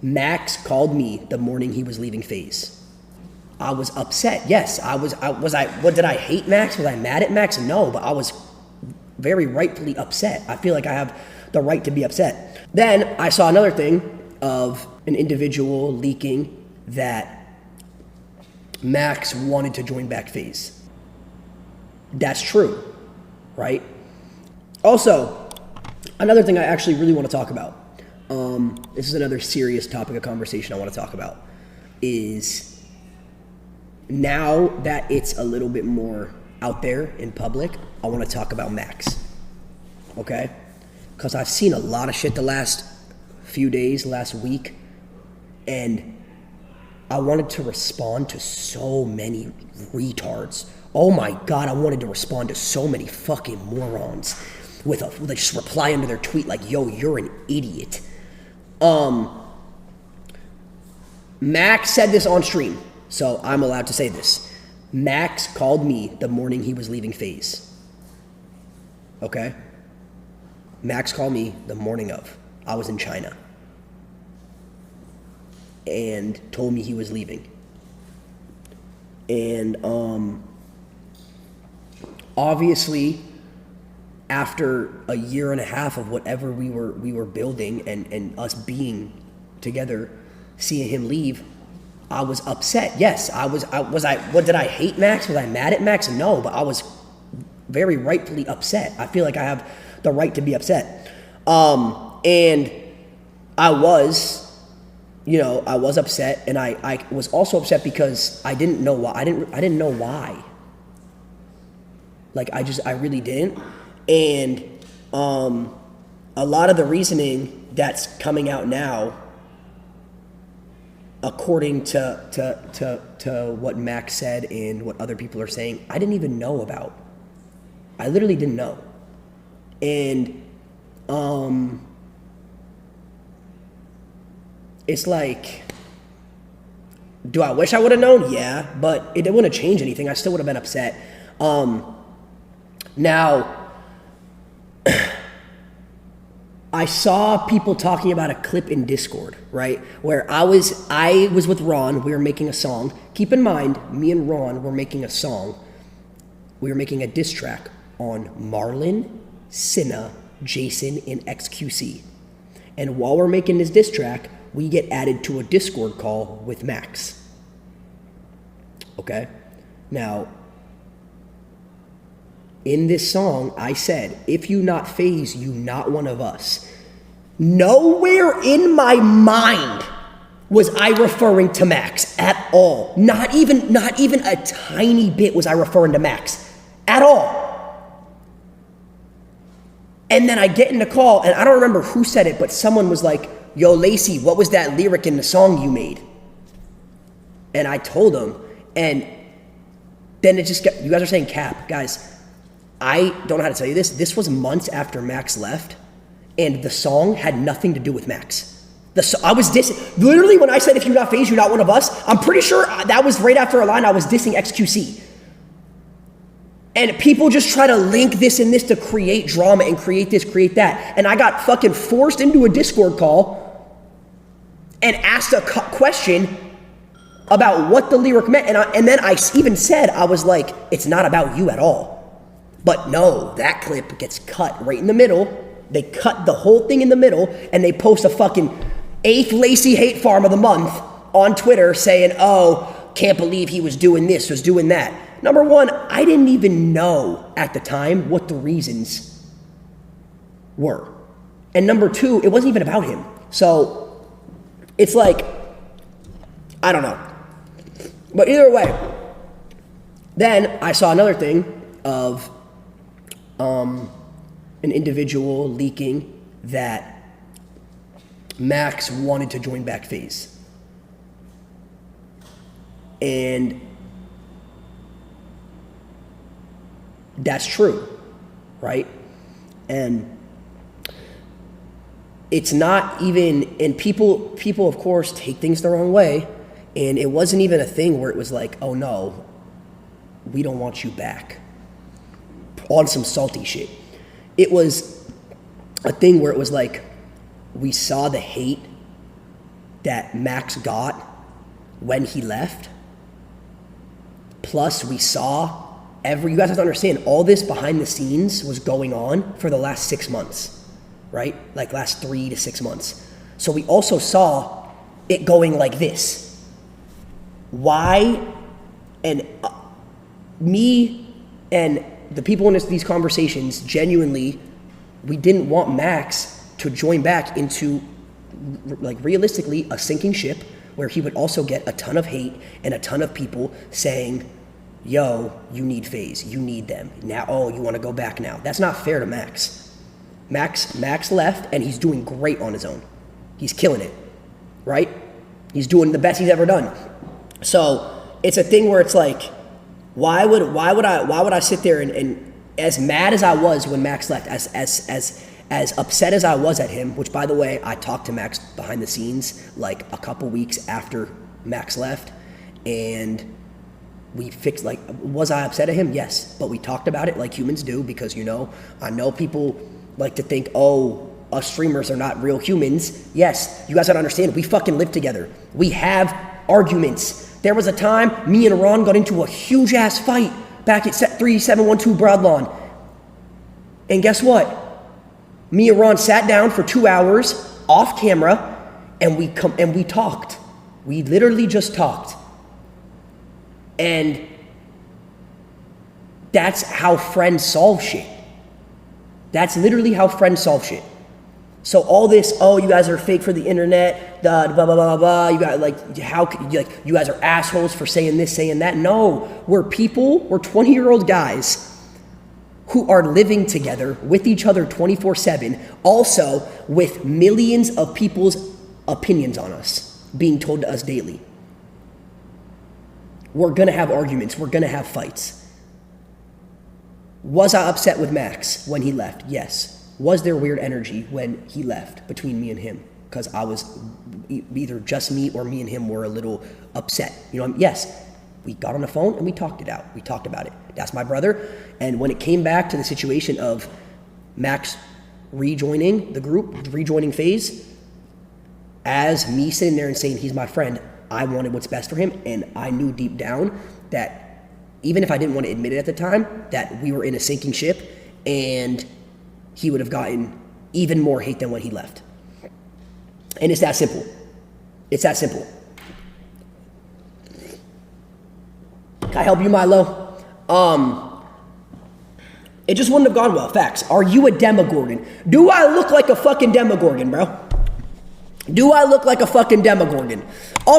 Max called me the morning he was leaving FaZe. I was upset. Yes, did I hate Max? Was I mad at Max? No, but I was very rightfully upset. I feel like I have the right to be upset. Then I saw another thing of an individual leaking that Max wanted to join back FaZe. That's true, right? Also, another thing I actually really want to talk about, this is another serious topic of conversation I want to talk about, is now that it's a little bit more out there in public, I want to talk about Max, okay? Because I've seen a lot of shit the last few days, last week, and I wanted to respond to so many retards. Oh my God, I wanted to respond to so many fucking morons with just reply under their tweet like, yo, you're an idiot. Max said this on stream, so I'm allowed to say this. Max called me the morning he was leaving FaZe. Okay? Max called me the morning of. I was in China. And told me he was leaving. And obviously, after a year and a half of whatever we were building and us being together, seeing him leave, I was upset. Yes, did I hate Max? Was I mad at Max? No, but I was very rightfully upset. I feel like I have the right to be upset. And I was upset, and I was also upset because I didn't know why. I didn't know why. Like, I really didn't. And a lot of the reasoning that's coming out now, according to what Max said and what other people are saying, I didn't even know about. I literally didn't know. And it's like, do I wish I would have known? Yeah, but it wouldn't change anything. I still would have been upset. Now, I saw people talking about a clip in Discord, right? Where I was with Ron, we were making a song. Keep in mind, me and Ron were making a song. We were making a diss track on Marlon, Cinna, Jason, and XQC. And while we're making this diss track, we get added to a Discord call with Max. Okay? Now, in this song, I said, if you not FaZe, you not one of us. Nowhere in my mind was I referring to Max at all. Not even a tiny bit was I referring to Max at all. And then I get in the call, and I don't remember who said it, but someone was like, yo, Lacy, what was that lyric in the song you made? And I told him, and then it just got, you guys are saying cap. Guys, I don't know how to tell you this. This was months after Max left, and the song had nothing to do with Max. I was dissing, literally when I said, if you're not FaZe, you're not one of us, I'm pretty sure that was right after a line I was dissing XQC. And people just try to link this and this to create drama and create this, create that. And I got fucking forced into a Discord call and asked a question about what the lyric meant. And then I even said, I was like, it's not about you at all. But no, that clip gets cut right in the middle. They cut the whole thing in the middle, and they post a fucking 8th Lacy hate farm of the month on Twitter saying, oh, can't believe he was doing this, was doing that. Number one, I didn't even know at the time what the reasons were. And number two, it wasn't even about him. So it's like, I don't know. But either way, then I saw another thing of an individual leaking that Max wanted to join back FaZe. And that's true, right? And it's not even, and people of course take things the wrong way, and it wasn't even a thing where it was like, oh no, we don't want you back, on some salty shit. It was a thing where it was like, we saw the hate that Max got when he left, plus we saw you guys have to understand, all this behind the scenes was going on for the last 6 months, right? Like last 3 to 6 months. So we also saw it going like this. Why? And me and the people in these conversations, genuinely, we didn't want Max to join back into, like, realistically, a sinking ship where he would also get a ton of hate and a ton of people saying, yo, you need FaZe, you need them. Now, oh, you want to go back now. That's not fair to Max. Max left, and he's doing great on his own. He's killing it, right? He's doing the best he's ever done. So it's a thing where it's like, why would I sit there and as mad as I was when Max left, as upset as I was at him, which, by the way, I talked to Max behind the scenes like a couple weeks after Max left, and we fixed, like, was I upset at him? Yes, but we talked about it like humans do, because, you know, I know people like to think, oh, us streamers are not real humans. Yes, you guys gotta understand, we fucking live together. We have arguments. There was a time me and Ron got into a huge ass fight back at set 3712 Broadlawn. And guess what? Me and Ron sat down for 2 hours off camera and we talked. We literally just talked. And that's how friends solve shit. That's literally how friends solve shit. So all this, oh, you guys are fake for the internet, blah, blah, blah, blah, blah, you got, like, how, like, you guys are assholes for saying this, saying that. No, we're people, we're 20-year-old guys who are living together with each other 24/7, also with millions of people's opinions on us being told to us daily. We're gonna have arguments, we're gonna have fights. Was I upset with Max when he left? Yes. Was there weird energy when he left between me and him? Because I was either just me or me and him were a little upset. You know, yes, we got on the phone and we talked it out. We talked about it. That's my brother. And when it came back to the situation of Max rejoining the group, rejoining FaZe, as me sitting there and saying he's my friend, I wanted what's best for him, and I knew deep down that even if I didn't want to admit it at the time, that we were in a sinking ship and he would have gotten even more hate than when he left. And it's that simple. It's that simple. Can I help you, Milo? It just wouldn't have gone well. Facts. Are you a Demogorgon? Do I look like a fucking Demogorgon, bro? Do I look like a fucking Demogorgon? Also,